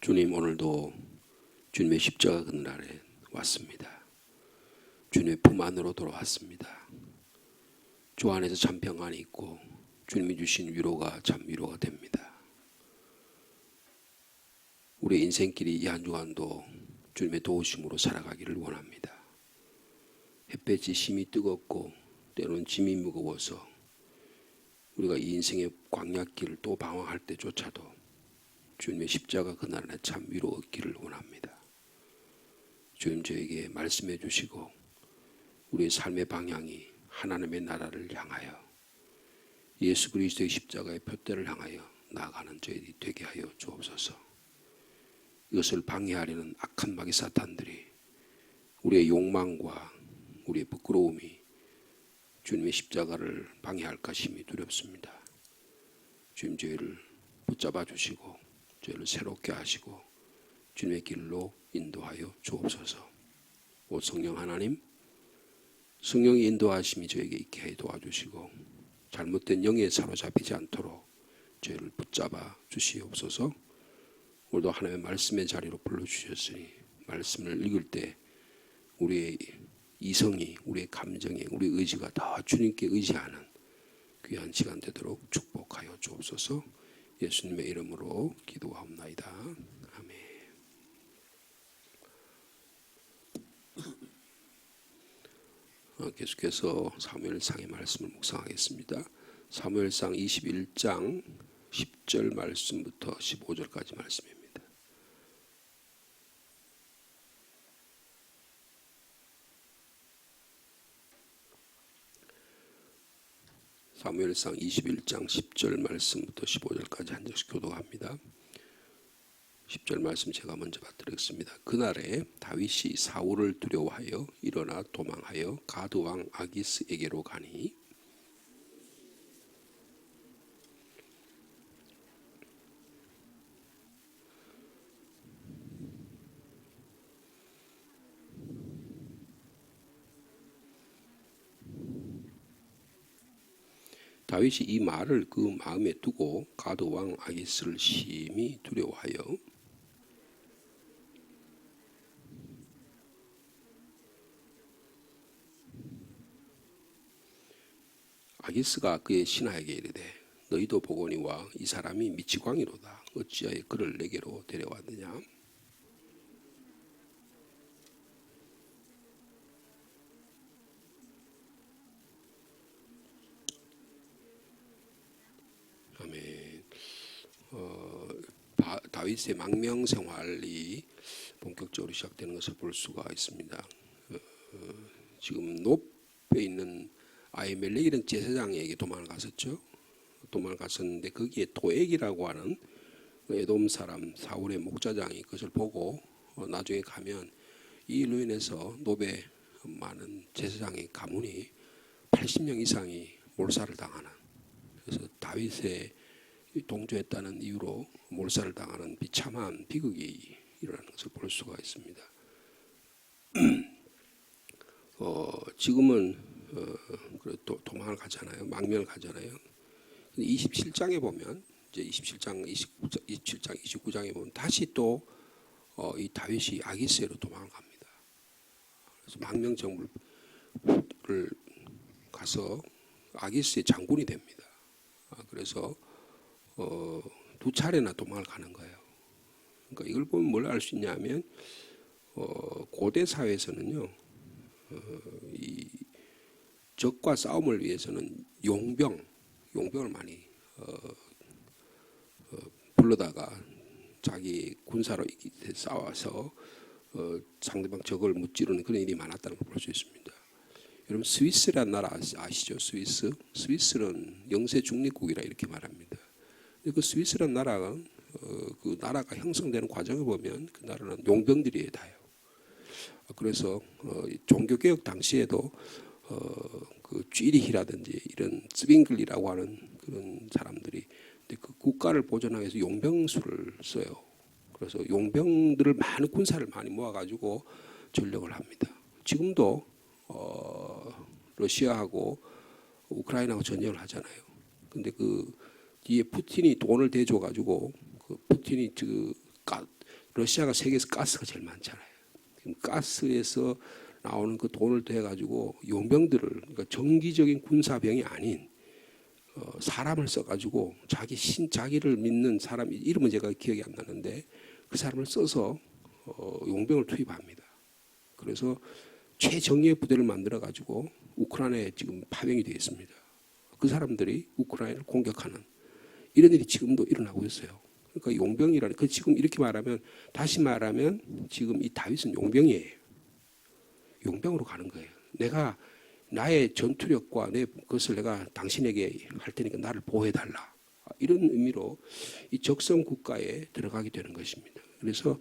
주님, 오늘도 주님의 십자가 그늘아래 왔습니다. 주님의 품 안으로 돌아왔습니다. 주 안에서 참 평안이 있고 주님이 주신 위로가 참 위로가 됩니다. 우리의 인생길이 이 한 주간도 주님의 도우심으로 살아가기를 원합니다. 햇볕이 심히 뜨겁고 때로는 짐이 무거워서 우리가 이 인생의 광야길을 또 방황할 때조차도 주님의 십자가 그날에 참 위로 얻기를 원합니다. 주님, 저에게 말씀해 주시고 우리의 삶의 방향이 하나님의 나라를 향하여 예수 그리스도의 십자가의 표대를 향하여 나아가는 저희들이 되게 하여 주옵소서. 이것을 방해하려는 악한 마귀 사탄들이 우리의 욕망과 우리의 부끄러움이 주님의 십자가를 방해할까 심히 두렵습니다. 주님, 저희를 붙잡아 주시고 저희를 새롭게 하시고 주님의 길로 인도하여 주옵소서. 오 성령 하나님, 성령의 인도하심이 저에게 있게 해 도와주시고 잘못된 영에 사로잡히지 않도록 저희를 붙잡아 주시옵소서. 오늘도 하나님의 말씀의 자리로 불러주셨으니 말씀을 읽을 때 우리의 이성이, 우리의 감정이, 우리의 의지가 다 주님께 의지하는 귀한 시간 되도록 축복하여 주옵소서. 예수님의 이름으로 기도하옵나이다. 아멘. 계속해서 사무엘상의 말씀을 묵상하겠습니다. 사무엘상 21장 10절 말씀부터 15절까지 말씀입니다. 사무엘상 21장 10절 말씀부터 15절까지 한 절씩 교독합니다. 10절 말씀 제가 먼저 받드리겠습니다. 그날에 다윗이 사울을 두려워하여 일어나 도망하여 가드 왕 아기스에게로 가니 다윗이 이 말을 그 마음에 두고 가드 왕 아기스를 심히 두려워하여 아기스가 그의 신하에게 이르되 너희도 보거니와 이 사람이 미치광이로다. 어찌하여 그를 내게로 데려왔느냐. 아멘. 다윗의 망명 생활이 본격적으로 시작되는 것을 볼 수가 있습니다. 지금 높에 있는 아히멜렉이라는 제사장에게 도망을 갔었죠. 도망을 갔었는데 거기에 도액이라고 하는 에돔 사람 사울의 목자장이 그것을 보고 나중에 가면 이 일로 인해서 노베 많은 제사장의 가문이 80명 이상이 몰살을 당하는, 그래서 다윗의 동조했다는 이유로 몰살을 당하는 비참한 비극이 일어나는 것을 볼 수가 있습니다. 지금은 또 도망을 가잖아요. 망명을 가잖아요. 27장에 보면 이제 27장 29장에 보면 다시 또 이 다윗이 아기스로 도망을 갑니다. 그래서 망명 정부를 가서 아기스의 장군이 됩니다. 그래서 두 차례나 도망을 가는 거예요. 그러니까 이걸 보면 뭘 알 수 있냐면 고대 사회에서는요, 이 적과 싸움을 위해서는 용병을 많이 불러다가 자기 군사로 싸워서 상대방 적을 무찌르는 그런 일이 많았다는 걸 볼 수 있습니다. 여러분, 스위스라는 나라 아시죠? 스위스는 영세 중립국이라 이렇게 말합니다. 그 스위스라는 나라가 그 나라가 형성되는 과정을 보면 그 나라는 용병들이 다요. 그래서 종교개혁 당시에도 그 쥐리히라든지 이런 스빙글이라고 하는 그런 사람들이 그 국가를 보존하기 위해서 용병수를 써요. 그래서 용병들을 많은 군사를 많이 모아가지고 전력을 합니다. 지금도 러시아하고 우크라이나하고 전쟁을 하잖아요. 근데 그 뒤에 푸틴이 돈을 대줘가지고 그 푸틴이 그 러시아가 세계에서 가스가 제일 많잖아요. 가스에서 나오는 그 돈을 대 가지고 용병들을, 그러니까 정기적인 군사병이 아닌 사람을 써가지고 자기를 믿는 사람, 이름은 제가 기억이 안 나는데 그 사람을 써서 용병을 투입합니다. 그래서 최정예의 부대를 만들어 가지고 우크라이나에 지금 파병이 되어 있습니다. 그 사람들이 우크라이나를 공격하는 이런 일이 지금도 일어나고 있어요. 그러니까 용병이라는, 그 지금 이렇게 말하면, 다시 말하면 지금 이 다윗은 용병이에요. 용병으로 가는 거예요. 내가 나의 전투력과 내 그것을 내가 당신에게 할 테니까 나를 보호해달라. 이런 의미로 이 적성 국가에 들어가게 되는 것입니다. 그래서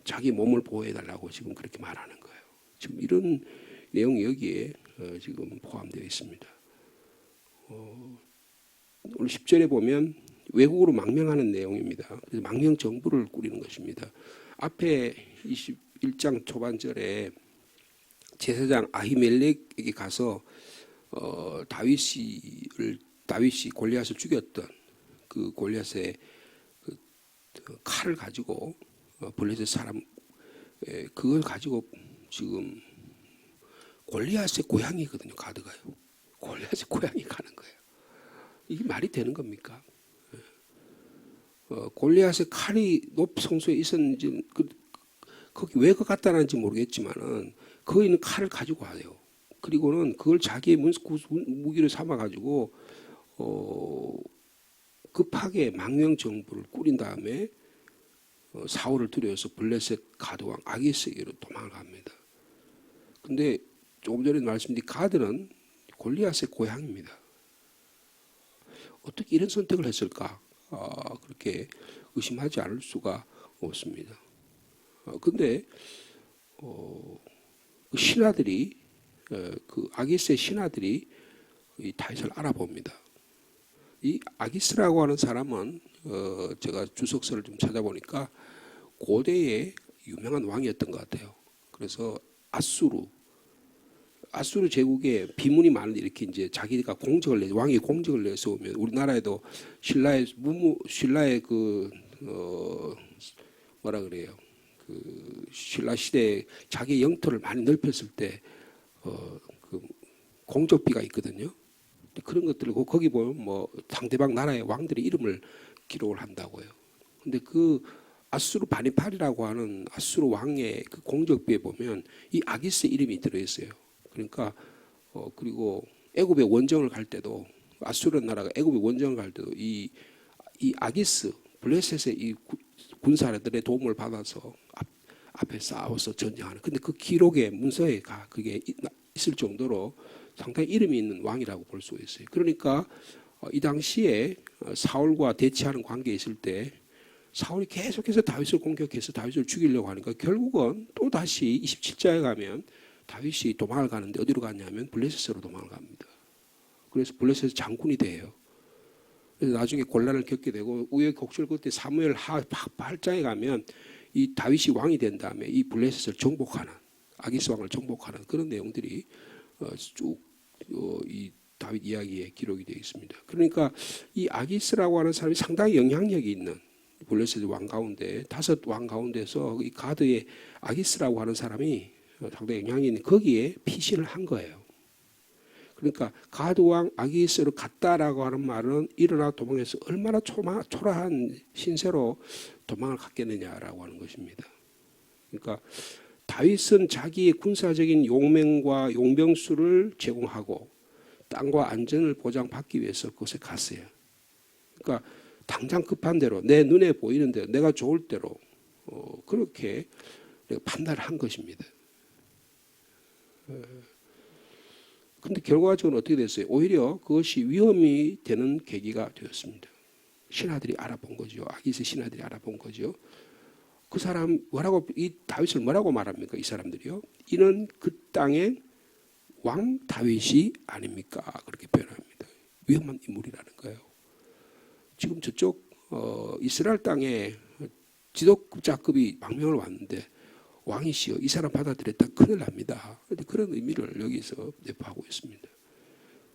자기 몸을 보호해달라고 지금 그렇게 말하는 거예요. 지금 이런 내용이 여기에 지금 포함되어 있습니다. 오늘 10절에 보면 외국으로 망명하는 내용입니다. 그래서 망명 정부를 꾸리는 것입니다. 앞에 21장 초반절에 제사장 아히멜렉에게 가서 다윗이 골리앗을 죽였던 그 골리앗의 그 칼을 가지고 블레셋 사람 그걸 가지고 지금 골리앗의 고향이거든요. 가드가요. 골리앗의 고향이 가는 거예요. 이게 말이 되는 겁니까? 골리앗의 칼이 성소에 있었는지 거기 왜 갖다 놨는지 모르겠지만은 거기 있는 칼을 가지고 와요. 그리고는 그걸 자기의 무기를 삼아 가지고 급하게 망명 정부를 꾸린 다음에 사울을 두려워서 블레셋 가드왕 아기스에게로 도망을 갑니다. 근데 조금 전에 말씀드린 가드는 골리앗의 고향입니다. 어떻게 이런 선택을 했을까? 그렇게 의심하지 않을 수가 없습니다. 근데 그 신하들이, 그 아기스의 신하들이 이 다윗을 알아봅니다. 이 아기스라고 하는 사람은 제가 주석서를 좀 찾아보니까 고대의 유명한 왕이었던 것 같아요. 그래서 아수르 제국에 비문이 많은데 이렇게 이제 자기가 왕이 공적을 내세우면, 우리나라에도 신라의 그 뭐라 그래요? 그 신라 시대에 자기 영토를 많이 넓혔을 때 그 공적비가 있거든요. 그런 것들을 거기 보면 뭐 상대방 나라의 왕들의 이름을 기록을 한다고요. 근데 그 아수르 바니팔이라고 하는 아수르 왕의 그 공적비에 보면 이 아기스 이름이 들어있어요. 그러니까 그리고 애굽에 원정을 갈 때도, 아수르 나라가 애굽에 원정을 갈 때도 이 아기스 블레셋의 이 군사들의 도움을 받아서 앞에 싸워서 전쟁하는. 근데 그 기록의 문서에 그게 있을 정도로 상당히 이름이 있는 왕이라고 볼 수 있어요. 그러니까 이 당시에 사울과 대치하는 관계에 있을 때 사울이 계속해서 다윗을 공격해서 다윗을 죽이려고 하니까 결국은 또 다시 27장에 가면 다윗이 도망을 가는데 어디로 갔냐면 블레셋으로 도망을 갑니다. 그래서 블레셋 장군이 돼요. 그래서 나중에 곤란을 겪게 되고 우여곡절 끝에 사무엘 하 8장에 가면 이 다윗이 왕이 된 다음에 이 블레셋을 정복하는, 아기스 왕을 정복하는 그런 내용들이 쭉 이 다윗 이야기에 기록이 되어 있습니다. 그러니까 이 아기스라고 하는 사람이 상당히 영향력이 있는 블레셋 왕 가운데 5왕 가운데서 이 가드의 아기스라고 하는 사람이 상당히 영향이 있는, 거기에 피신을 한 거예요. 그러니까 가드 왕 아기스로 갔다라고 하는 말은 일어나 도망해서 얼마나 초라한 신세로 도망을 갔겠느냐라고 하는 것입니다. 그러니까 다윗은 자기의 군사적인 용맹과 용병수를 제공하고 땅과 안전을 보장받기 위해서 그곳에 갔어요. 그러니까 당장 급한 대로, 내 눈에 보이는 대로, 내가 좋을 대로 그렇게 판단을 한 것입니다. 그런데 결과적으로 어떻게 됐어요? 오히려 그것이 위험이 되는 계기가 되었습니다. 신하들이 알아본 거죠. 아기스의 신하들이 알아본 거죠. 그 사람 이 다윗을 뭐라고 말합니까? 이 사람들이요. 이는 그 땅의 왕 다윗이 아닙니까? 그렇게 표현합니다. 위험한 인물이라는 거예요. 지금 저쪽 이스라엘 땅에 지도자급이 망명을 왔는데 왕이시여 이 사람 받아들였다 큰일 납니다. 그런 의미를 여기서 내포하고 있습니다.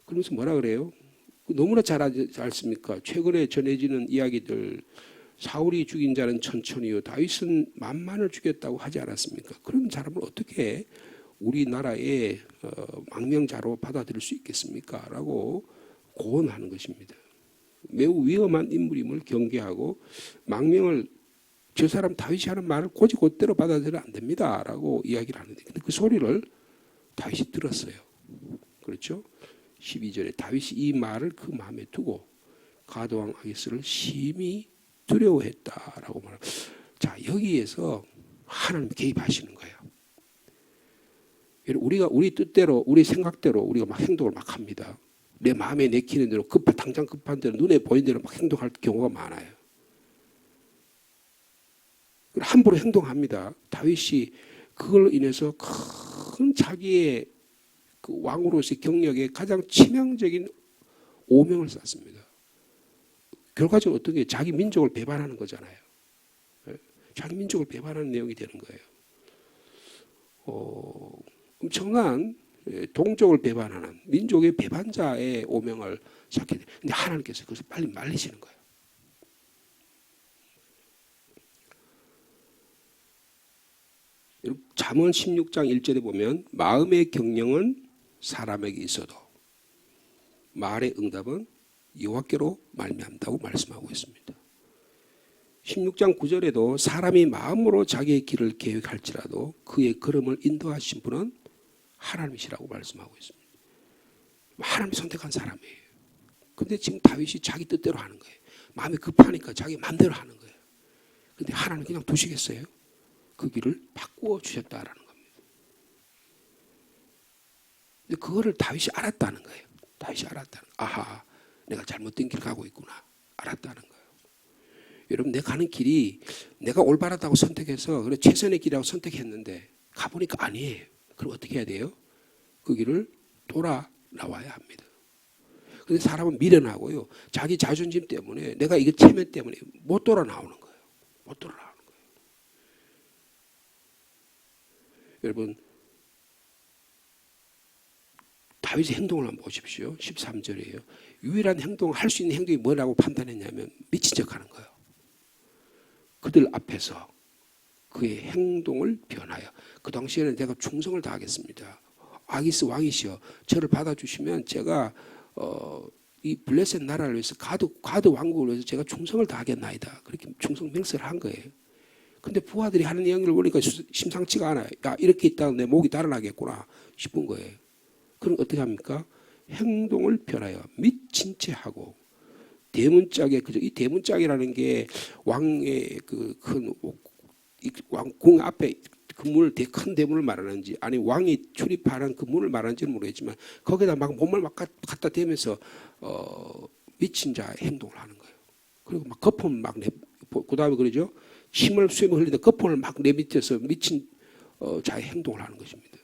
그러면서 뭐라 그래요? 너무나 잘 알지 않습니까? 최근에 전해지는 이야기들, 사울이 죽인 자는 천천히요 다윗은 만만을 죽였다고 하지 않았습니까? 그런 사람을 어떻게 우리나라의 망명자로 받아들일 수 있겠습니까? 라고 고언하는 것입니다. 매우 위험한 인물임을 경계하고 망명을 저 사람 다윗이 하는 말을 곧이곧대로 받아들여는 안 됩니다. 라고 이야기를 하는데 근데 그 소리를 다윗이 들었어요. 그렇죠? 12절에 다윗이 이 말을 그 마음에 두고 가드왕 아기스를 심히 두려워했다라고 말합니다. 자, 여기에서 하나님 개입하시는 거예요. 우리가 우리 뜻대로 우리 생각대로 우리가 막 행동을 막 합니다. 내 마음에 내키는 대로 당장 급한 대로 눈에 보이는 대로 막 행동할 경우가 많아요. 함부로 행동합니다. 다윗이 그걸로 인해서 큰 자기의 그 왕으로서의 경력에 가장 치명적인 오명을 쌓습니다. 결과적으로 어떤 게 자기 민족을 배반하는 거잖아요. 자기 민족을 배반하는 내용이 되는 거예요. 엄청난 동족을 배반하는 민족의 배반자의 오명을 쌓게 돼요. 근데 하나님께서 그것을 빨리 말리시는 거예요. 잠언 16장 1절에 보면 마음의 경영은 사람에게 있어도 말의 응답은 여호와께로 말미암다고 말씀하고 있습니다. 16장 9절에도 사람이 마음으로 자기의 길을 계획할지라도 그의 걸음을 인도하신 분은 하나님이시라고 말씀하고 있습니다. 하나님이 선택한 사람이에요. 근데 지금 다윗이 자기 뜻대로 하는 거예요. 마음이 급하니까 자기 마음대로 하는 거예요. 근데 하나님 그냥 두시겠어요? 그 길을 바꾸어 주셨다라는 겁니다. 근데 그거를 다윗이 알았다는 거예요. 다윗이 알았다는 거예요. 아하, 내가 잘못된 길 가고 있구나. 알았다는 거예요. 여러분, 내가 가는 길이 내가 올바르다고 선택해서 그래 최선의 길이라고 선택했는데 가보니까 아니에요. 그럼 어떻게 해야 돼요? 그 길을 돌아 나와야 합니다. 근데 사람은 미련하고요. 자기 자존심 때문에 내가 이거 체면 때문에 못 돌아 나오는 거예요. 못 돌아 나오는 거예요. 여러분, 다윗의 행동을 한번 보십시오. 13절이에요. 유일한 행동, 할 수 있는 행동이 뭐라고 판단했냐면 미친 척하는 거예요. 그들 앞에서 그의 행동을 변하여 그 당시에는 내가 충성을 다하겠습니다. 아기스 왕이시여 저를 받아주시면 제가 이 블레셋 나라를 위해서 가드 왕국을 위해서 제가 충성을 다하겠나이다. 그렇게 충성 맹세를 한 거예요. 근데 부하들이 하는 이야기를 보니까 심상치가 않아요. 야, 이렇게 있다가 내 목이 달아나겠구나 싶은 거예요. 그럼 어떻게 합니까? 행동을 변하여 미친 채 하고 대문짝에 그죠? 이 대문짝이라는 게 왕의 그 큰 왕궁 앞에 그 문을 큰 대문을 말하는지 아니 왕이 출입하는 그 문을 말하는지는 모르겠지만 거기다 막 몸을 막 갖다 대면서 미친 자의 행동을 하는 거예요. 그리고 막 거품 막 그다음에 그러죠. 침을 수염을 흘리는데 거품을 막 내비쳐서 미친 자의 행동을 하는 것입니다.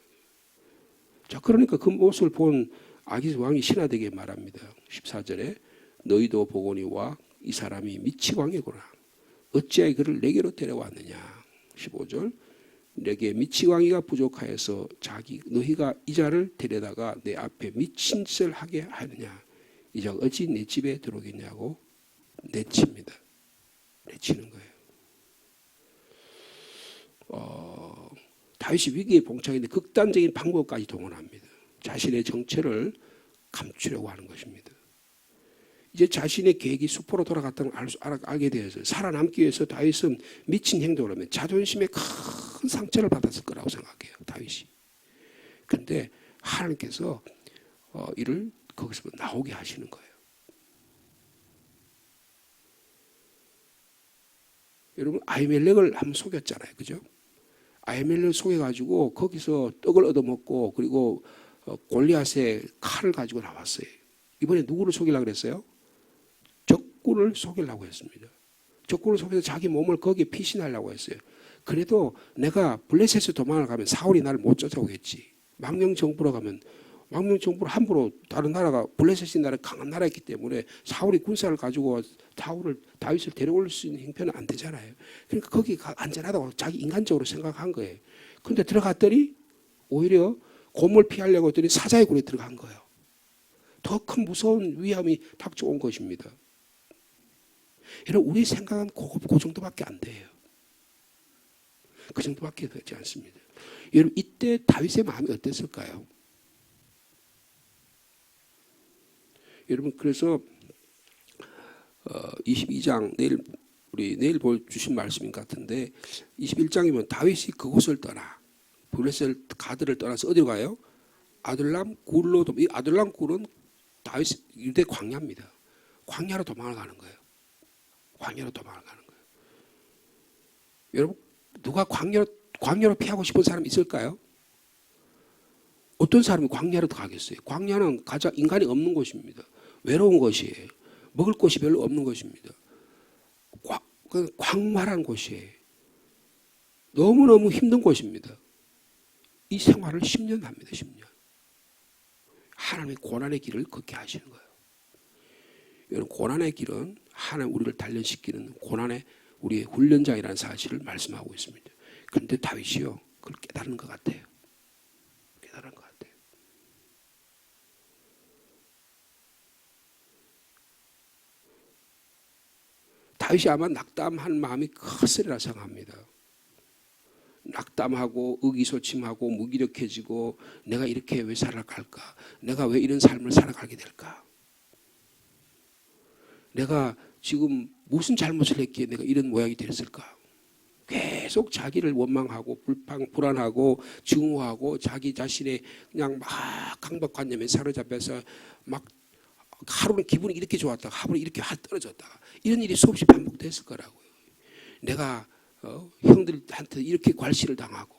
자, 그러니까 그 모습을 본 아기스 왕이 신하에게 말합니다. 14절에 너희도 보거니와 이 사람이 미치광이구나. 어찌하여 그를 내게로 데려왔느냐. 15절 내게 미치광이가 부족하여서 너희가 이 자를 데려다가 내 앞에 미친 짓을 하게 하느냐. 이 자가 어찌 내 집에 들어오겠냐고 내칩니다. 내치는 거예요. 다윗이 위기에 봉착했는데 극단적인 방법까지 동원합니다. 자신의 정체를 감추려고 하는 것입니다. 이제 자신의 계획이 수포로 돌아갔다는 걸 알게 되어서 살아남기 위해서 다윗은 미친 행동을 하면 자존심에 큰 상처를 받았을 거라고 생각해요. 다윗이. 그런데 하나님께서 이를 거기서 나오게 하시는 거예요. 여러분 아히멜렉을 한번 속였잖아요. 그죠? 아히멜렉을 속여가지고 거기서 떡을 얻어먹고 그리고 골리앗의 칼을 가지고 나왔어요. 이번에 누구를 속이려고 그랬어요? 적군을 속이려고 했습니다. 적군을 속여서 자기 몸을 거기에 피신하려고 했어요. 그래도 내가 블레셋에서 도망을 가면 사울이 나를 못 쫓아오겠지. 망명정부로 가면 망명정부로 함부로 다른 나라가 블레셋이 나라 강한 나라였기 때문에 사울이 군사를 가지고 다윗을 데려올 수 있는 형편은 안 되잖아요. 그러니까 거기가 안전하다고 자기 인간적으로 생각한 거예요. 그런데 들어갔더니 오히려 곰을 피하려고 했더니 사자의 굴에 들어간 거예요. 더 큰 무서운 위험이 닥쳐온 것입니다. 여러분 우리 생각은 그 정도밖에 안 돼요. 그 정도밖에 되지 않습니다. 여러분 이때 다윗의 마음이 어땠을까요? 여러분 그래서 22장 내일 주신 말씀인 것 같은데 21장이면 다윗이 그곳을 떠나 블레셋 가드를 떠나서 어디로 가요? 아둘람 굴로. 이 아둘람 굴은 다윗 유대 광야입니다. 광야로 도망을 가는 거예요. 광야로 도망을 가는 거예요. 여러분 누가 광야로 피하고 싶은 사람 있을까요? 어떤 사람이 광야로 가겠어요? 광야는 가장 인간이 없는 곳입니다. 외로운 곳이에요. 먹을 곳이 별로 없는 곳입니다. 광활한 곳이에요. 너무너무 힘든 곳입니다. 이 생활을 10년 합니다. 10년. 하나님의 고난의 길을 걷게 하시는 거예요. 여러분 고난의 길은 하나님 우리를 단련시키는 고난의 우리의 훈련장이라는 사실을 말씀하고 있습니다. 그런데 다윗이요 그걸 깨달은 것 같아요. 깨달은 것 같아요. 다윗이 아마 낙담한 마음이 컸으리라 생각합니다. 낙담하고 의기소침하고 무기력해지고 내가 이렇게 왜 살아갈까? 내가 왜 이런 삶을 살아가게 될까? 내가 지금 무슨 잘못을 했기에 내가 이런 모양이 됐을까? 계속 자기를 원망하고 불안하고 증오하고 자기 자신의 그냥 막 강박관념에 사로잡혀서 막 하루는 기분이 이렇게 좋았다가 하루는 이렇게 확 떨어졌다가 이런 일이 수없이 반복됐을 거라고요. 내가 형들한테 이렇게 괄시를 당하고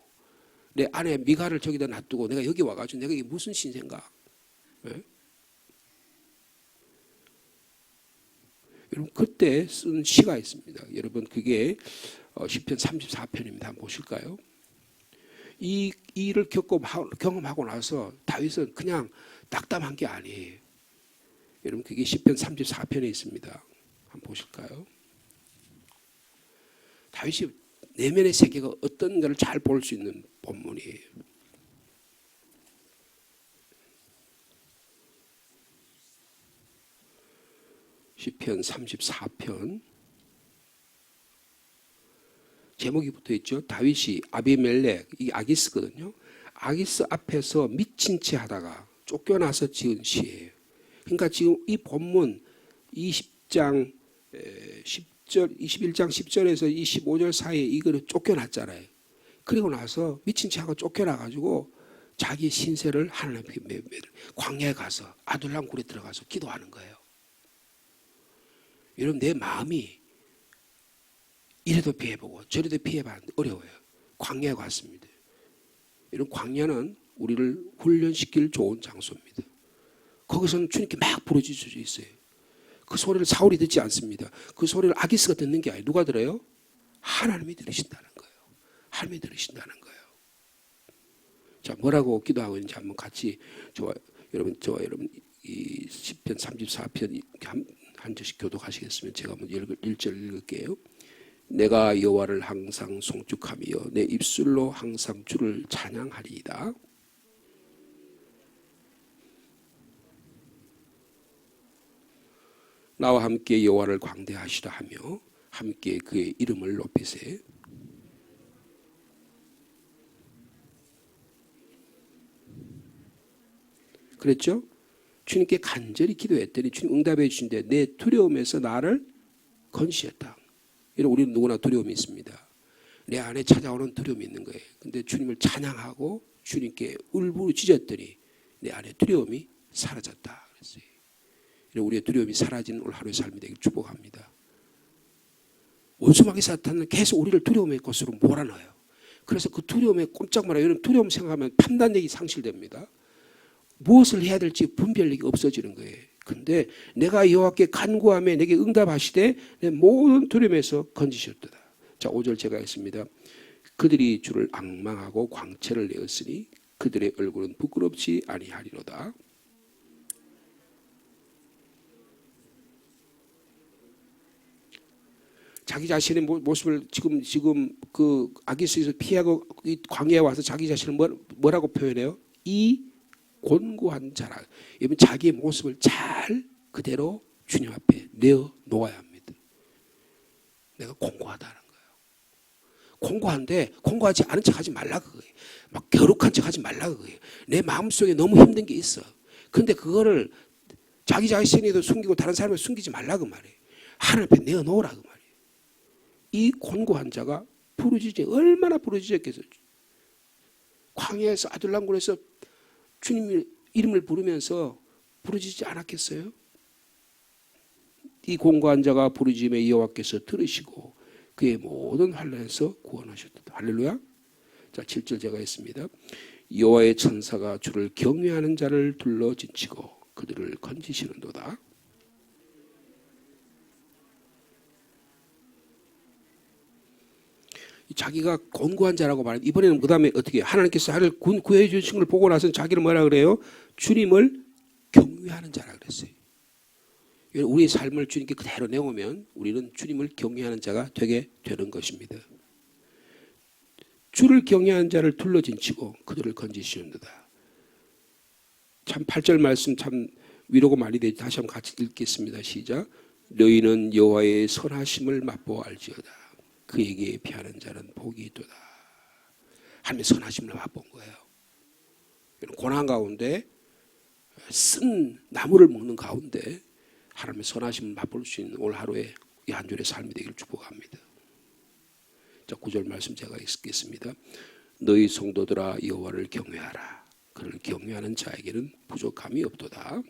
내 아내 미가를 저기다 놔두고 내가 여기 와가지고 내가 이게 무슨 신생각? 네? 여러분 그때 쓴 시가 있습니다. 여러분 그게 시편 34편입니다. 한번 보실까요? 이 일을 경험하고 나서 다윗은 그냥 낙담한 게 아니에요. 여러분 그게 시편 34편에 있습니다. 한번 보실까요? 다윗이 내면의 세계가 어떤가를 잘 볼 수 있는 본문이에요. 시편 34편 제목이 붙어있죠. 다윗이 아비멜렉, 이게 아기스거든요. 아기스 앞에서 미친 채 하다가 쫓겨나서 지은 시예요. 그러니까 지금 이 본문 20장 10절, 21장 10절에서 25절 사이에 이거를 쫓겨났잖아요. 그리고 나서 미친 채 하고 쫓겨나가지고 자기 신세를 하나님께 광야에 가서 아둘람 굴에 들어가서 기도하는 거예요. 여러분 내 마음이 이래도 피해보고 저래도 피해봤는데 어려워요. 광야에 갔습니다. 이런 광야는 우리를 훈련시킬 좋은 장소입니다. 거기서는 주님께 막 부르짖어 있어요. 그 소리를 사울이 듣지 않습니다. 그 소리를 아기스가 듣는 게 아니에요. 누가 들어요? 하나님이 들으신다는 거예요. 하나님이 들으신다는 거예요. 자, 뭐라고 기도하고 있는지 한번 같이 저와 여러분 이 시편 34편 한 절씩 교독하시겠으면 제가 한번 1절 읽을게요. 내가 여호와를 항상 송축하며 내 입술로 항상 주를 찬양하리이다. 나와 함께 여호와를 광대하시라 하며 함께 그의 이름을 높이세. 그랬죠? 주님께 간절히 기도했더니 주님 응답해 주신데 내 두려움에서 나를 건지셨다. 이런 우리는 누구나 두려움이 있습니다. 내 안에 찾아오는 두려움이 있는 거예요. 근데 주님을 찬양하고 주님께 울부짖었더니 내 안에 두려움이 사라졌다. 그랬어요. 우리의 두려움이 사라지는 오늘 하루의 삶이 되길 축복합니다. 원수마귀 사탄은 계속 우리를 두려움의 것으로 몰아넣어요. 그래서 그 두려움에 꼼짝 말아요. 여러분 두려움 생각하면 판단력이 상실됩니다. 무엇을 해야 될지 분별력이 없어지는 거예요. 근데 내가 여호와께 간구하며 내게 응답하시되 내 모든 두려움에서 건지셨도다. 자, 5절 제가 했습니다. 그들이 주를 앙망하고 광채를 내었으니 그들의 얼굴은 부끄럽지 아니하리로다. 자기 자신의 모습을 지금 그 아기스에서 피하고 이 광야에 와서 자기 자신을 뭐라고 표현해요? 이 곤고한 자라. 여러분 자기의 모습을 잘 그대로 주님 앞에 내어 놓아야 합니다. 내가 공고하다는 거예요. 공고한데 공고하지 않은 척하지 말라 그거예요. 막 거룩한 척하지 말라 그거예요. 내 마음속에 너무 힘든 게 있어. 그런데 그거를 자기 자신에도 숨기고 다른 사람에도 숨기지 말라 그 말이에요. 하나님 앞에 내어 놓으라 그 말이에요. 이 곤고한 자가 부르짖지 얼마나 부르짖었겠어요. 광야에서 아둘람굴에서 주님 이름을 부르면서 부르짖지 않았겠어요? 이 곤고한 자가 부르짖음에 여호와께서 들으시고 그의 모든 환난에서 구원하셨다. 할렐루야. 자, 7절 제가 했습니다. 여호와의 천사가 주를 경외하는 자를 둘러 진치고 그들을 건지시는도다. 자기가 곤고한 자라고 말해. 이번에는 그 다음에 어떻게 하나님께서 하늘 구해 주신 걸 보고 나서는 자기를 뭐라 그래요? 주님을 경외하는 자라 그랬어요. 우리의 삶을 주님께 그대로 내오면 우리는 주님을 경외하는 자가 되게 되는 것입니다. 주를 경외하는 자를 둘러진치고 그들을 건지시는도다. 참 8절 말씀 참 위로가 많이 되지. 다시 한번 같이 읽겠습니다. 시작. 너희는 여호와의 선하심을 맛보아 알지어다. 그에게 피하는 자는 복이 있도다. 하나님의 선하심을 맛본 거예요. 고난 가운데 쓴 나무를 먹는 가운데 하나님의 선하심을 맛볼 수 있는 오늘 하루의 이 한 주의 삶이 되기를 축복합니다. 자, 9절 말씀 제가 읽겠습니다. 너희 성도들아 여호와를 경외하라. 그를 경외하는 자에게는 부족함이 없도다.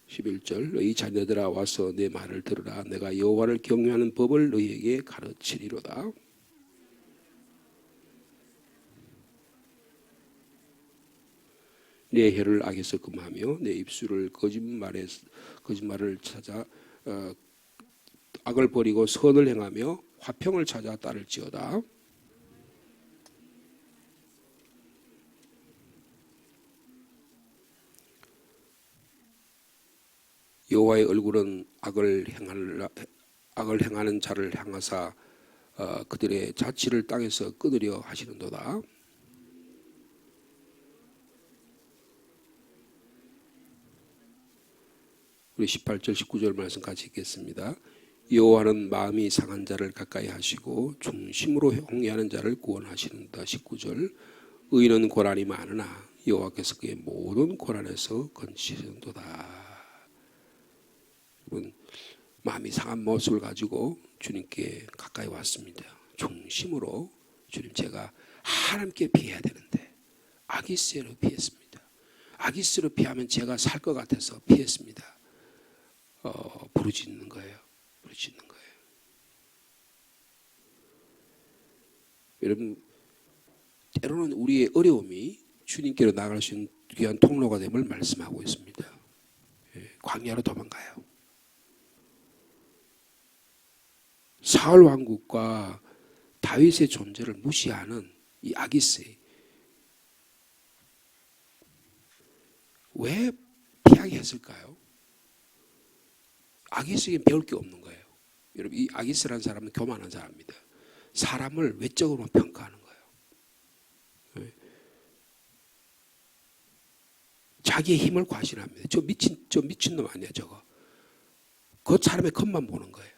(11절) 너희 자녀들아 와서 내 말을 들으라. 내가 여호와를 경외하는 법을 너희에게 가르치리로다. 내 혀를 악에서 금하며 내 입술을 거짓말을 찾아 악을 버리고 선을 행하며 화평을 찾아 따를지어다. 여호와의 얼굴은 악을 행하는 자를 향하사 그들의 자취를 땅에서 끊으려 하시는도다. 우리 18절 19절 말씀 같이 읽겠습니다. 여호와는 마음이 상한 자를 가까이 하시고 중심으로 홍해하는 자를 구원하시는다. 19절 의인은 고난이 많으나 여호와께서 그의 모든 고난에서 건지시는도다. 여러분 마음이 상한 모습을 가지고 주님께 가까이 왔습니다. 중심으로 주님 제가 하나님께 피해야 되는데 아기스로 피했습니다. 아기스로 피하면 제가 살 것 같아서 피했습니다. 부르짖는 거예요. 부르짖는 거예요. 여러분 때로는 우리의 어려움이 주님께로 나갈 수 있는 귀한 통로가 됨을 말씀하고 있습니다. 광야로 도망가요. 사울 왕국과 다윗의 존재를 무시하는 이 아기스 왜 피하게 했을까요? 아기스에게 배울 게 없는 거예요. 여러분 이 아기스라는 사람은 교만한 사람입니다. 사람을 외적으로만 평가하는 거예요. 자기의 힘을 과신합니다. 저 미친놈 아니야 저거. 그 사람의 겉만 보는 거예요.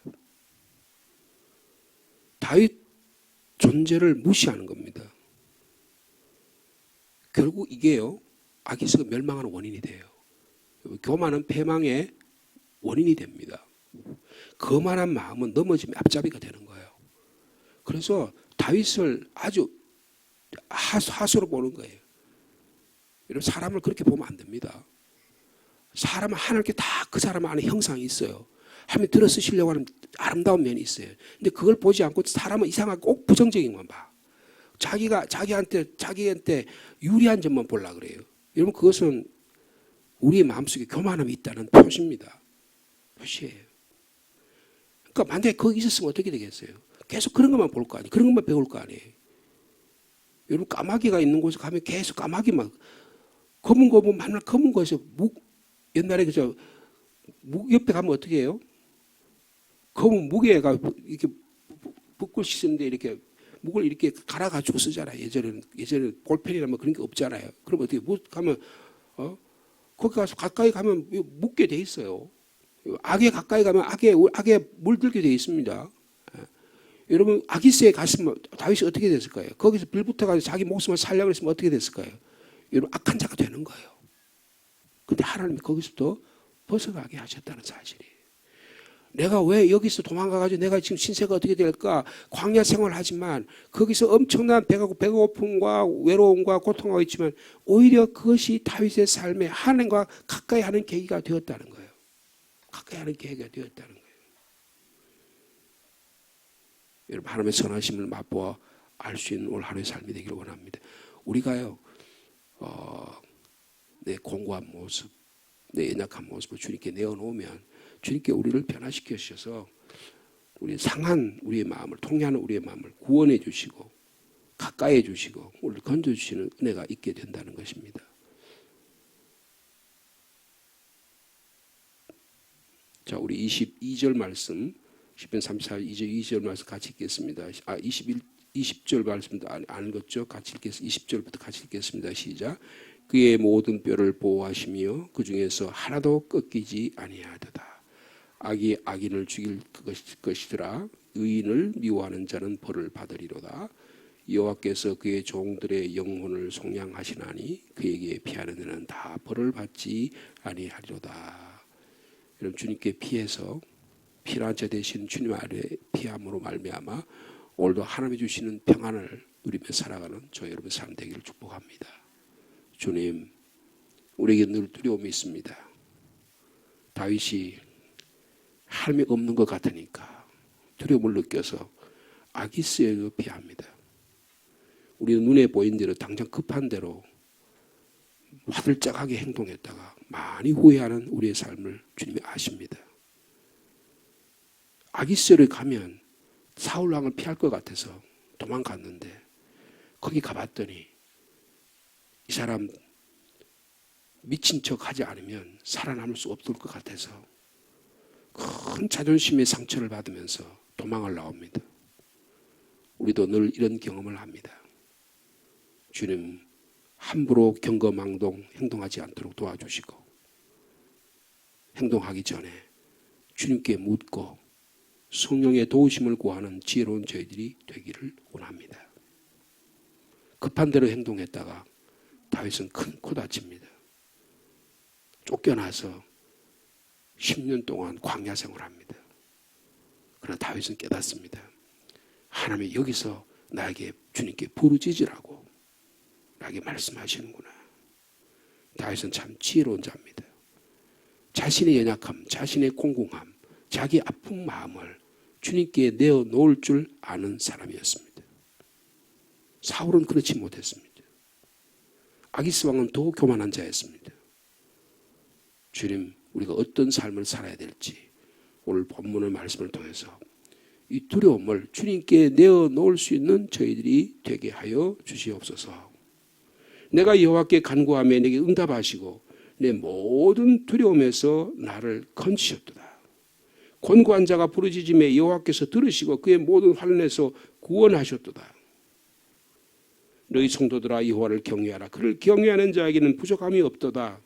다윗 존재를 무시하는 겁니다. 결국 이게요 아기스가 멸망하는 원인이 돼요. 교만은 패망의 원인이 됩니다. 거만한 마음은 넘어지면 앞잡이가 되는 거예요. 그래서 다윗을 아주 하수로 보는 거예요. 여러분 사람을 그렇게 보면 안 됩니다. 사람은 하나님께 다 그 사람 안에 형상이 있어요. 하나님 들어 쓰시려고 하는 아름다운 면이 있어요. 근데 그걸 보지 않고 사람은 이상하게 꼭 부정적인 것만 봐. 자기한테 유리한 점만 보려고 그래요. 여러분 그것은 우리의 마음속에 교만함이 있다는 표시입니다. 표시예요. 그러니까 만약에 거기 있었으면 어떻게 되겠어요? 계속 그런 것만 볼 거 아니에요. 그런 것만 배울 거 아니에요. 여러분 까마귀가 있는 곳에 가면 계속 까마귀만 검은 거 보면 맨날 검은 거에서 옛날에 그저 묵 옆에 가면 어떻게 해요? 검은 무게가 이렇게 붓글 씻는데 이렇게 묵을 이렇게 갈아가지고 쓰잖아요. 예전에는 볼펜이나 뭐 그런 게 없잖아요. 그럼 어떻게 가면 거기 가서 가까이 가면 묻게 돼 있어요. 악에 가까이 가면 악에 물들게 돼 있습니다. 여러분 아기스에 갔으면 다윗이 어떻게 됐을까요? 거기서 빌붙어가지고 자기 목숨을 살려고 했으면 어떻게 됐을까요? 여러분 악한 자가 되는 거예요. 근데 하나님이 거기서부터 벗어나게 하셨다는 사실이에요. 내가 왜 여기서 도망가가지고 내가 지금 신세가 어떻게 될까? 광야 생활하지만 거기서 엄청난 배고픔과 외로움과 고통하고 있지만 오히려 그것이 다윗의 삶에 하나님과 가까이 하는 계기가 되었다는 거예요. 가까이 하는 계기가 되었다는 거예요. 여러분 하나님의 선하심을 맛보아 알 수 있는 올 하루의 삶이 되기를 원합니다. 우리가요 내 공고한 모습, 내 연약한 모습을 주님께 내어놓으면 주님께 우리를 변화시켜 주셔서 우리 상한 우리의 마음을 통해하는 우리의 마음을 구원해 주시고 가까이 해 주시고 우리를 건져 주시는 은혜가 있게 된다는 것입니다. 자, 우리 22절 말씀 시편 34절 22절 말씀 같이 읽겠습니다. 20절 말씀도 안 읽었죠? 같이 읽겠습니다. 20절부터 같이 읽겠습니다. 시작. 그의 모든 뼈를 보호하시며 그 중에서 하나도 꺾이지 아니하도다. 악이 악인을 죽일 것이더라. 의인을 미워하는 자는 벌을 받으리로다. 여호와께서 그의 종들의 영혼을 속량하시나니 그에게 피하는 자는 다 벌을 받지 아니하리로다. 여러분 주님께 피해서 피난처 자 되신 주님 아래 피함으로 말미암아 오늘도 하나님이 주시는 평안을 누리며 살아가는 저 여러분 삶 되기를 축복합니다. 주님, 우리에게 늘 두려움이 있습니다. 다윗이 하나님이 없는 것 같으니까 두려움을 느껴서 아기스에게 피합니다. 우리는 눈에 보인 대로 당장 급한 대로 화들짝하게 행동했다가 많이 후회하는 우리의 삶을 주님이 아십니다. 아기스에 가면 사울 왕을 피할 것 같아서 도망갔는데 거기 가봤더니 이 사람 미친 척 하지 않으면 살아남을 수 없을 것 같아서 큰 자존심의 상처를 받으면서 도망을 나옵니다. 우리도 늘 이런 경험을 합니다. 주님 함부로 경거망동 행동하지 않도록 도와주시고 행동하기 전에 주님께 묻고 성령의 도우심을 구하는 지혜로운 저희들이 되기를 원합니다. 급한 대로 행동했다가 다윗은 큰 코 다칩니다. 쫓겨나서 10년 동안 광야 생활합니다. 그러나 다윗은 깨닫습니다. 하나님이 여기서 나에게 주님께 부르짖으라고 나에게 말씀하시는구나. 다윗은 참 지혜로운 자입니다. 자신의 연약함, 자신의 공공함, 자기 아픈 마음을 주님께 내어놓을 줄 아는 사람이었습니다. 사울은 그렇지 못했습니다. 아기스 왕은 더 교만한 자였습니다. 주님, 우리가 어떤 삶을 살아야 될지 오늘 본문의 말씀을 통해서 이 두려움을 주님께 내어놓을 수 있는 저희들이 되게 하여 주시옵소서. 내가 여호와께 간구하며 내게 응답하시고 내 모든 두려움에서 나를 건지셨도다. 권고한 자가 부르짖음에 여호와께서 들으시고 그의 모든 환난에서 구원하셨도다. 너희 성도들아 여호와를 경외하라. 그를 경외하는 자에게는 부족함이 없도다.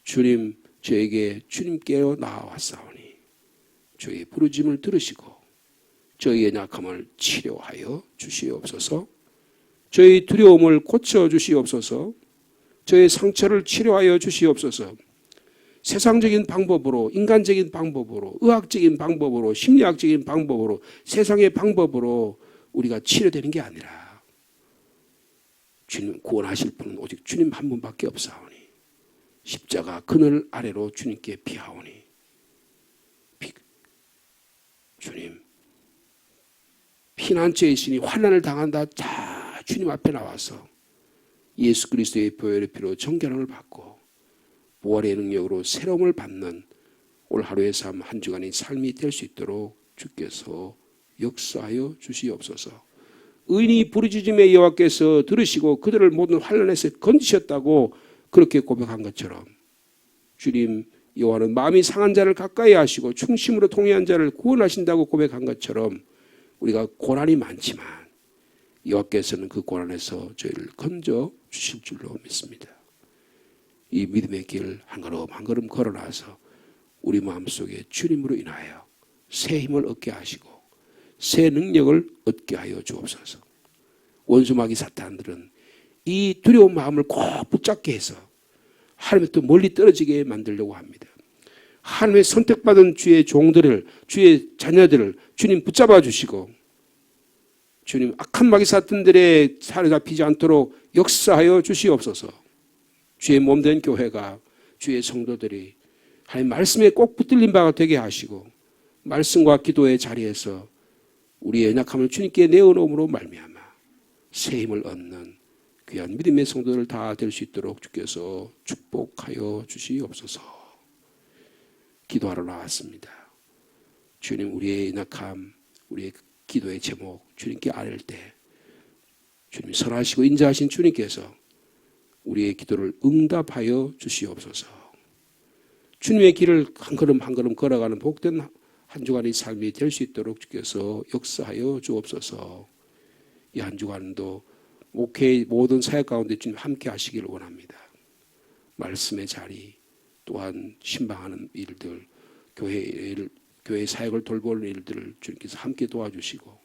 주님, 저에게 주님께로 나아왔사오니 저의 부르짖음을 들으시고 저의 연약함을 치료하여 주시옵소서. 저의 두려움을 고쳐 주시옵소서. 저의 상처를 치료하여 주시옵소서. 세상적인 방법으로, 인간적인 방법으로, 의학적인 방법으로, 심리학적인 방법으로, 세상의 방법으로 우리가 치료되는 게 아니라 주님 구원하실 분은 오직 주님 한 분밖에 없사오니 십자가 그늘 아래로 주님께 피하오니 주님 피난처에 있으니 환난을 당한다. 자 주님 앞에 나와서 예수 그리스도의 보혈의 피로 정결함을 받고 부활의 능력으로 새로움을 받는 올 하루의 삶 한 주간의 삶이 될 수 있도록 주께서 역사하여 주시옵소서. 의인이 부르짖음에 여호와께서 들으시고 그들을 모든 환난에서 건지셨다고 그렇게 고백한 것처럼 주님 여호와는 마음이 상한 자를 가까이 하시고 충심으로 통회한 자를 구원하신다고 고백한 것처럼 우리가 고난이 많지만 여호와께서는 그 고난에서 저희를 건져 주실 줄로 믿습니다. 이 믿음의 길 한 걸음 한 걸음 걸어나서 우리 마음속에 주님으로 인하여 새 힘을 얻게 하시고 새 능력을 얻게 하여 주옵소서. 원수마귀 사탄들은 이 두려운 마음을 꼭 붙잡게 해서 하나님부터 멀리 떨어지게 만들려고 합니다. 하나님의 선택받은 주의 종들을, 주의 자녀들을 주님 붙잡아 주시고 주님 악한 마귀 사탄들의 사로잡히지 않도록 역사하여 주시옵소서. 주의 몸된 교회가, 주의 성도들이 하나님 말씀에 꼭 붙들린 바가 되게 하시고 말씀과 기도의 자리에서 우리의 연약함을 주님께 내어놓음으로 말미암아 새 힘을 얻는 귀한 믿음의 성도들 다 될 수 있도록 주께서 축복하여 주시옵소서. 기도하러 나왔습니다. 주님, 우리의 연약함, 우리의 기도의 제목 주님께 아뢰을 때 주님 선하시고 인자하신 주님께서 우리의 기도를 응답하여 주시옵소서. 주님의 길을 한 걸음 한 걸음 걸어가는 복된 한 주간의 삶이 될 수 있도록 주께서 역사하여 주옵소서. 이 한 주간도 목회의 모든 사역 가운데 주님 함께 하시기를 원합니다. 말씀의 자리, 또한 신방하는 일들, 교회 사역을 돌보는 일들을 주님께서 함께 도와주시고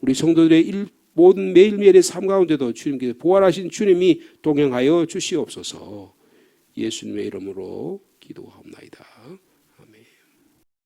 우리 성도들의 모든 매일매일의 삶 가운데도 주님께서 부활하신 주님이 동행하여 주시옵소서. 예수님의 이름으로 기도하옵나이다.